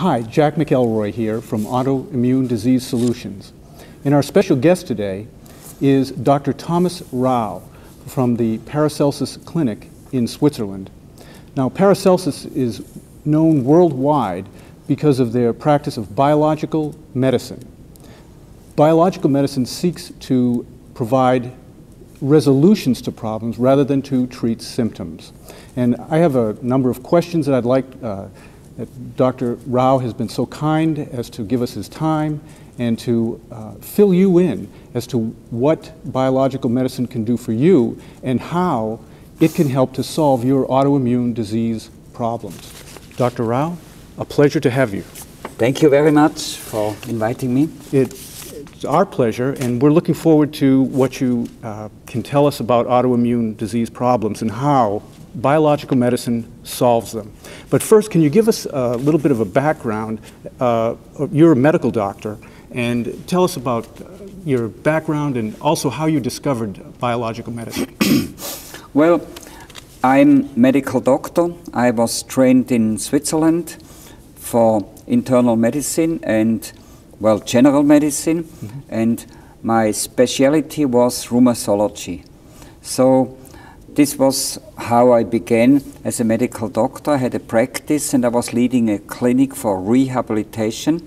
Hi, Jack McElroy here from Autoimmune Disease Solutions. And our special guest today is Dr. Thomas Rau from the Paracelsus Clinic in Switzerland. Now, Paracelsus is known worldwide because of their practice of biological medicine. Biological medicine seeks to provide resolutions to problems rather than to treat symptoms. And I have a number of questions that I'd like that Dr. Rau has been so kind as to give us his time and to fill you in as to what biological medicine can do for you and how it can help to solve your autoimmune disease problems. Dr. Rau, a pleasure to have you. Thank you very much for inviting me. It's our pleasure, and we're looking forward to what you can tell us about autoimmune disease problems and how biological medicine solves them. But first, can you give us a little bit of a background? You're a medical doctor, and tell us about your background and also how you discovered biological medicine. Well, I'm a medical doctor. I was trained in Switzerland for internal medicine and, well, general medicine, and my specialty was rheumatology. So this was how I began as a medical doctor. I had a practice and I was leading a clinic for rehabilitation,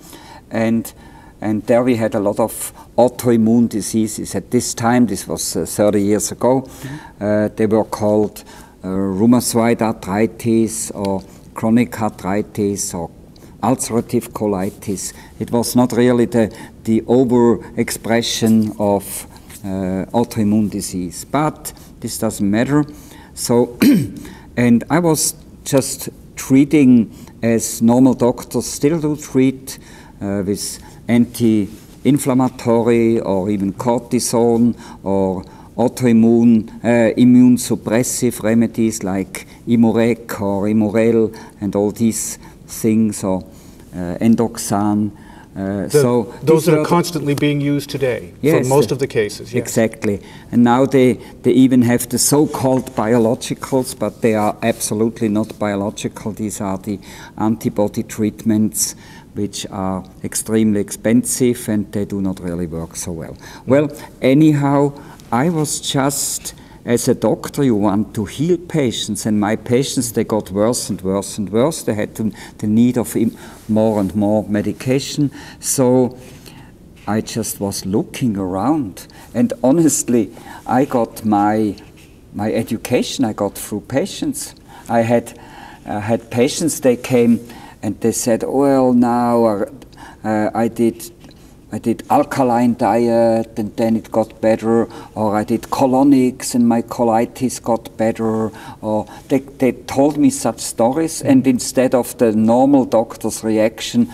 and there we had a lot of autoimmune diseases. At this time, this was 30 years ago, they were called rheumatoid arthritis or chronic arthritis or ulcerative colitis. It was not really the over-expression of autoimmune disease, but this doesn't matter. So, and I was just treating as normal doctors still do treat with anti-inflammatory or even cortisone or autoimmune immune suppressive remedies like Imurec or Imurel and all these things, or Endoxan. Those that are constantly being used today, yes, for most of the cases. Yes. Exactly. And now they even have the so-called biologicals, but they are absolutely not biological. These are the antibody treatments, which are extremely expensive and they do not really work so well. Well, anyhow, I was just, as a doctor, you want to heal patients, and my patients, they got worse and worse and worse. They had the need of more and more medication. So I just was looking around, and honestly, I got my education I got through patients. I had patients, they came and they said, well, now I did alkaline diet and then it got better, or I did colonics and my colitis got better, or they told me such stories, and instead of the normal doctor's reaction,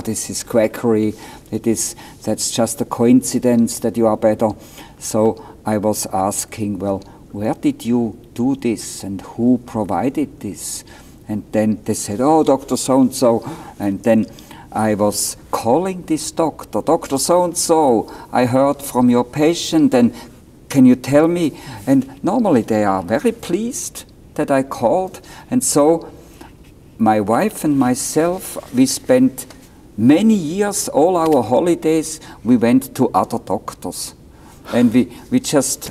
this is quackery, that's just a coincidence that you are better. So I was asking, well, where did you do this and who provided this? And then they said, oh, Dr. So-and-so, and then I was calling this doctor, Dr. So-and-so, I heard from your patient, and can you tell me? And normally they are very pleased that I called. And so my wife and myself, we spent many years, all our holidays, we went to other doctors. And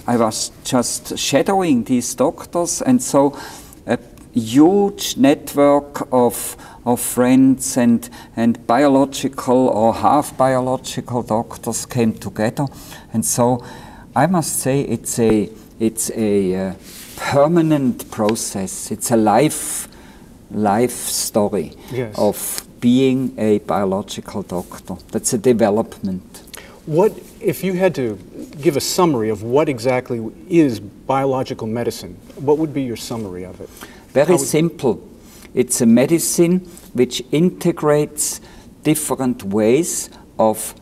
I was just shadowing these doctors, and so a huge network of friends and biological or half biological doctors came together, and so I must say it's a permanent process. It's a life story, yes, of being a biological doctor. That's a development. What if you had to give a summary of what exactly is biological medicine? What would be your summary of it? Very simple. It's a medicine which integrates different ways of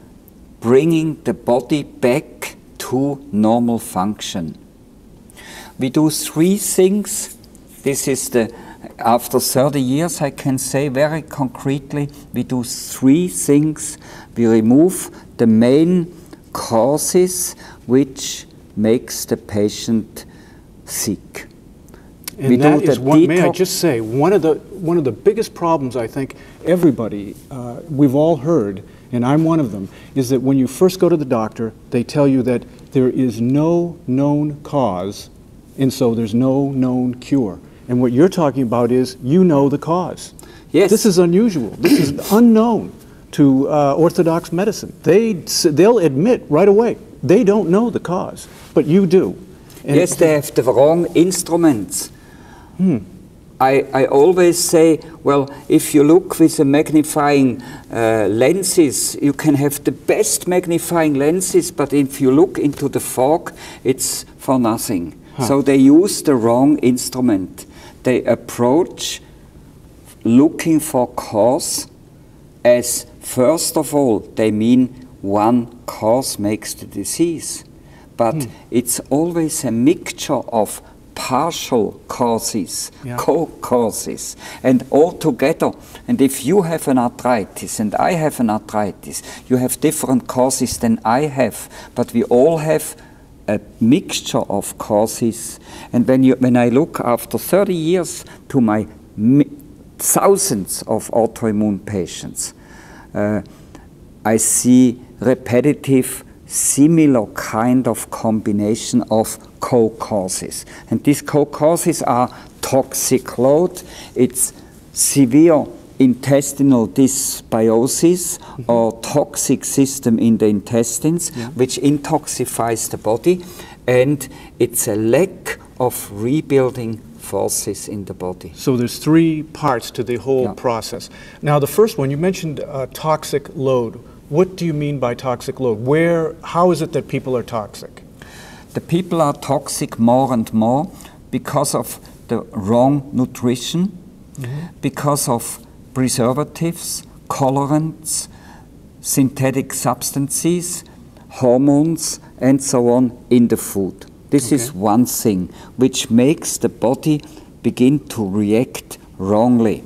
bringing the body back to normal function. We do three things. This is after 30 years, I can say very concretely, we do three things. We remove the main causes which makes the patient sick. And that is one, may I just say, one of the biggest problems I think everybody, we've all heard, and I'm one of them, is that when you first go to the doctor, they tell you that there is no known cause, and so there's no known cure. And what you're talking about is you know the cause. Yes. This is unusual. This is unknown to orthodox medicine. They'll admit right away they don't know the cause, but you do. And yes, they have the wrong instruments. I always say, well, if you look with the magnifying lenses, you can have the best magnifying lenses, but if you look into the fog, it's for nothing. So they use the wrong instrument. They approach looking for cause as, first of all, they mean one cause makes the disease. But it's always a mixture of partial causes, co-causes, and all together. And if you have an arthritis and I have an arthritis, you have different causes than I have, but we all have a mixture of causes. And when I look after 30 years to my thousands of autoimmune patients, I see repetitive, similar kind of combination of co-causes. And these co-causes are toxic load, it's severe intestinal dysbiosis or toxic system in the intestines, which intoxifies the body, and it's a lack of rebuilding forces in the body. So there's three parts to the whole process. Now the first one, you mentioned toxic load. What do you mean by toxic load? How is it that people are toxic? The people are toxic more and more because of the wrong nutrition, because of preservatives, colorants, synthetic substances, hormones, and so on in the food. This is one thing which makes the body begin to react wrongly.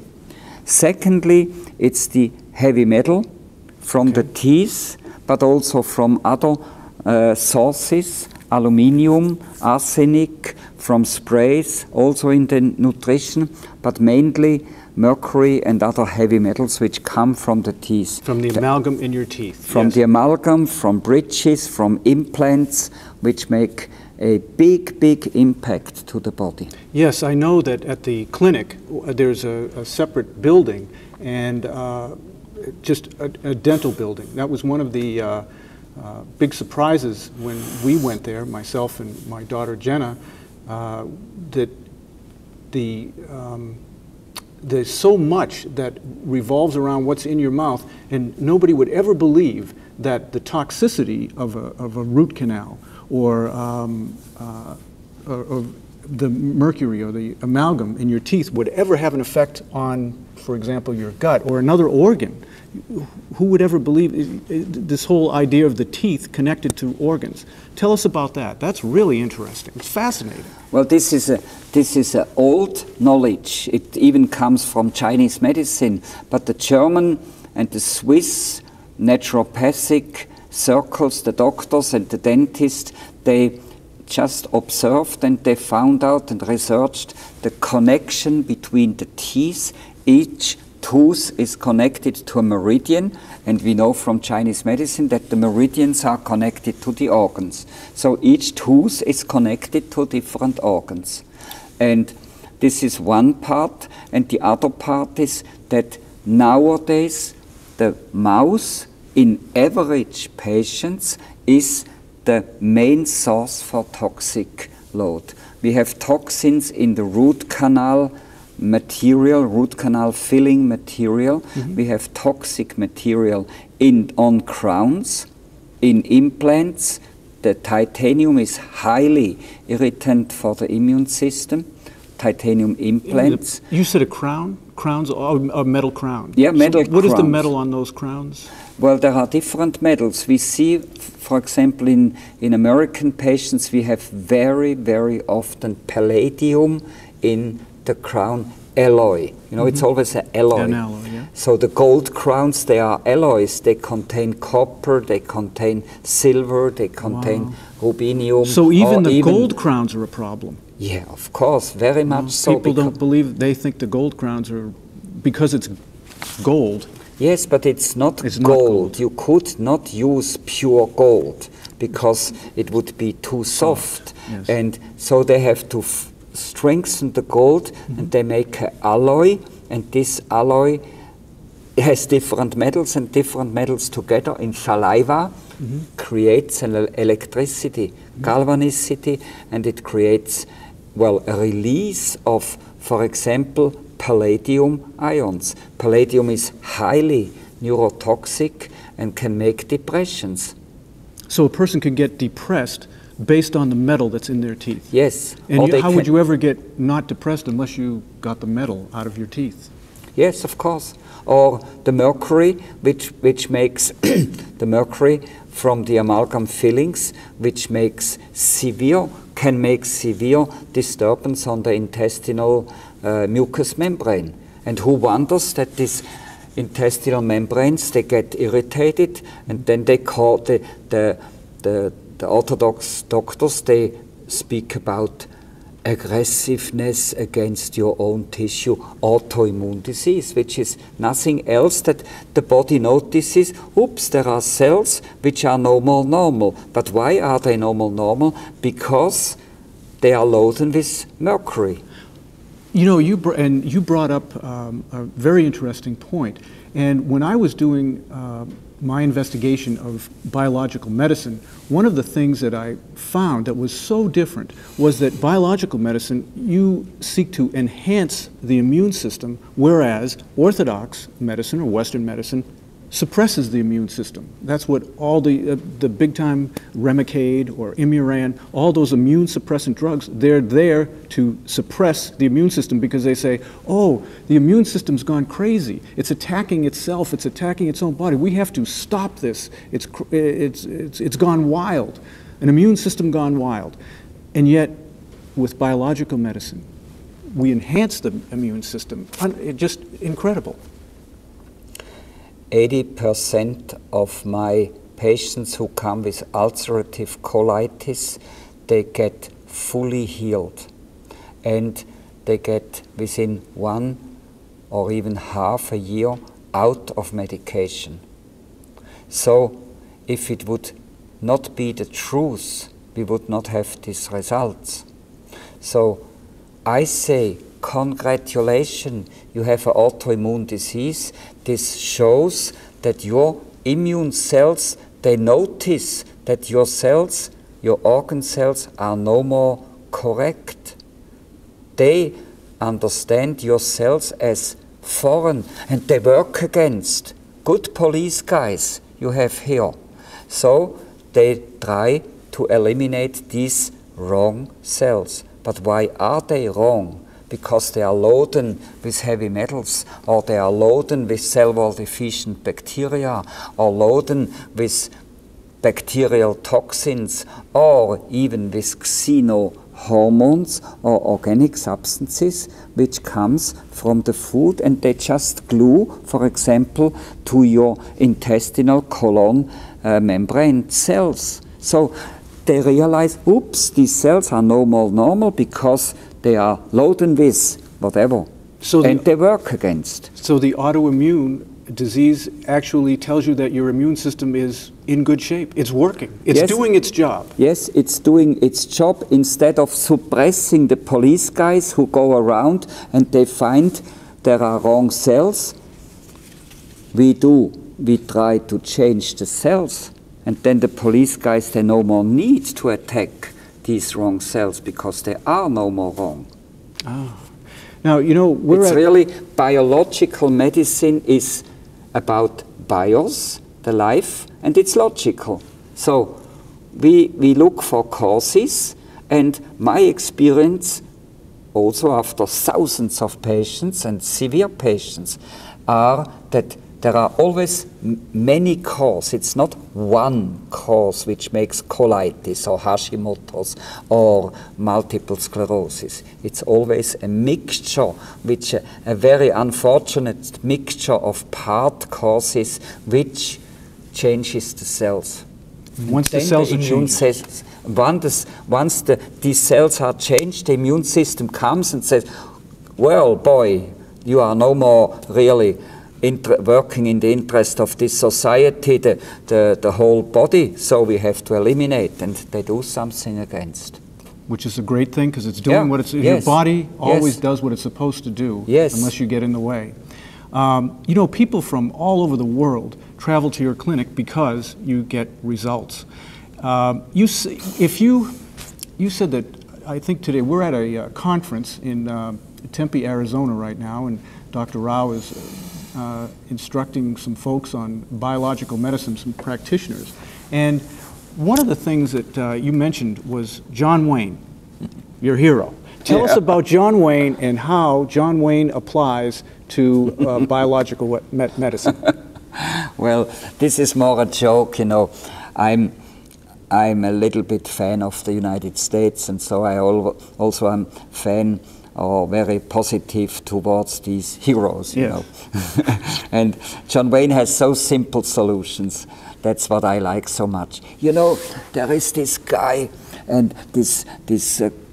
Secondly, it's the heavy metal from the teeth, but also from other sources, aluminium, arsenic, from sprays, also in the nutrition, but mainly mercury and other heavy metals which come from the teeth. From the amalgam in your teeth. From the amalgam, from bridges, from implants, which make a big, big impact to the body. Yes, I know that at the clinic there's a separate building, and just a dental building. That was one of the big surprises when we went there, myself and my daughter Jenna, that there's so much that revolves around what's in your mouth, and nobody would ever believe that the toxicity of a root canal or the mercury or the amalgam in your teeth would ever have an effect on, for example, your gut or another organ. Who would ever believe this whole idea of the teeth connected to organs? Tell us about that. That's really interesting. It's fascinating. Well, this is a old knowledge. It even comes from Chinese medicine. But the German and the Swiss naturopathic circles, the doctors and the dentists, they just observed and they found out and researched the connection between the teeth. Each tooth is connected to a meridian, and we know from Chinese medicine that the meridians are connected to the organs. So each tooth is connected to different organs. And this is one part, and the other part is that nowadays the mouth in average patients is the main source for toxic load. We have toxins in the root canal material, root canal filling material. We have toxic material on crowns, in implants. The titanium is highly irritant for the immune system. Titanium implants. You said a crown? Crowns, a metal crown? Yeah, metal crowns. What is the metal on those crowns? Well, there are different metals. We see, for example, in American patients, we have very, very often palladium in the crown alloy. You know, it's always an alloy. An alloy, yeah. So the gold crowns, they are alloys. They contain copper, they contain silver, they contain rubidium. So even the gold crowns are a problem. Yeah, of course, very much so. People don't believe, they think the gold crowns are, because it's gold. Yes, but it's not It's gold. not gold. You could not use pure gold because it would be too soft. Yes. And so they have to strengthen the gold, and they make an alloy, and this alloy has different metals, and different metals together in saliva creates an electricity, galvanicity, and it creates, well, a release of, for example, palladium ions. Palladium is highly neurotoxic and can make depressions. So a person can get depressed based on the metal that's in their teeth. Yes. And how would you ever get not depressed unless you got the metal out of your teeth? Yes, of course. Or the mercury, which makes the mercury from the amalgam fillings, which can make severe disturbance on the intestinal mucous membrane. And who wonders that these intestinal membranes, they get irritated, and then they call the orthodox doctors, they speak about aggressiveness against your own tissue, autoimmune disease, which is nothing else that the body notices, oops, there are cells which are no more normal. But why are they no more normal? Because they are loaded with mercury. You know, you brought up a very interesting point. And when I was doing my investigation of biological medicine, one of the things that I found that was so different was that biological medicine, you seek to enhance the immune system, whereas orthodox medicine or Western medicine suppresses the immune system. That's what all the big-time Remicade or Imuran, all those immune suppressant drugs, they're there to suppress the immune system because they say, oh, the immune system's gone crazy. It's attacking itself. It's attacking its own body. We have to stop this. It's gone wild, an immune system gone wild. And yet, with biological medicine, we enhance the immune system. Just incredible. 80% of my patients who come with ulcerative colitis, they get fully healed. And they get within 1 or even half a year out of medication. So if it would not be the truth, we would not have these results. So I say, congratulations, you have an autoimmune disease. This shows that your immune cells, they notice that your cells, your organ cells are no more correct. They understand your cells as foreign, and they work against. Good police guys you have here. So they try to eliminate these wrong cells. But why are they wrong? Because they are loaded with heavy metals, or they are loaded with cell wall deficient bacteria, or loaded with bacterial toxins, or even with xenohormones or organic substances which comes from the food, and they just glue, for example, to your intestinal colon membrane cells. So they realize, oops, these cells are no more normal because they are loaded with whatever, and they work against. So the autoimmune disease actually tells you that your immune system is in good shape. It's working. It's doing its job. Yes, it's doing its job. Instead of suppressing the police guys who go around and they find there are wrong cells, we try to change the cells, and then the police guys, they no more need to attack these wrong cells because they are no more wrong. Ah. Now, you know, it's really biological medicine is about bios, the life, and it's logical. So we look for causes, and my experience, also after thousands of patients and severe patients, are that there are always many causes. It's not one cause which makes colitis or Hashimoto's or multiple sclerosis. It's always a mixture, a very unfortunate mixture of part causes which changes the cells. Once the cells are changed. once these cells are changed, the immune system comes and says, well, boy, you are no more really working in the interest of this society, the whole body, so we have to eliminate, and they do something against. Which is a great thing, because it's doing what it's, your body always does what it's supposed to do, unless you get in the way. You know, people from all over the world travel to your clinic because you get results. You said that, I think today, we're at a conference in Tempe, Arizona right now, and Dr. Rau is instructing some folks on biological medicine, some practitioners. And one of the things that you mentioned was John Wayne, your hero. Tell us about John Wayne and how John Wayne applies to biological medicine. Well, this is more a joke, you know. I'm a little bit fan of the United States, and so I also am fan or very positive towards these heroes, you know. And John Wayne has so simple solutions. That's what I like so much. You know, there is this guy and this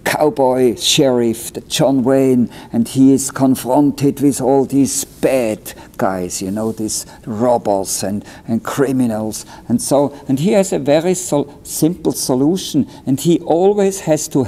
cowboy sheriff, the John Wayne, and he is confronted with all these bad guys, you know, these robbers and criminals. And he has a very simple solution, and he always has to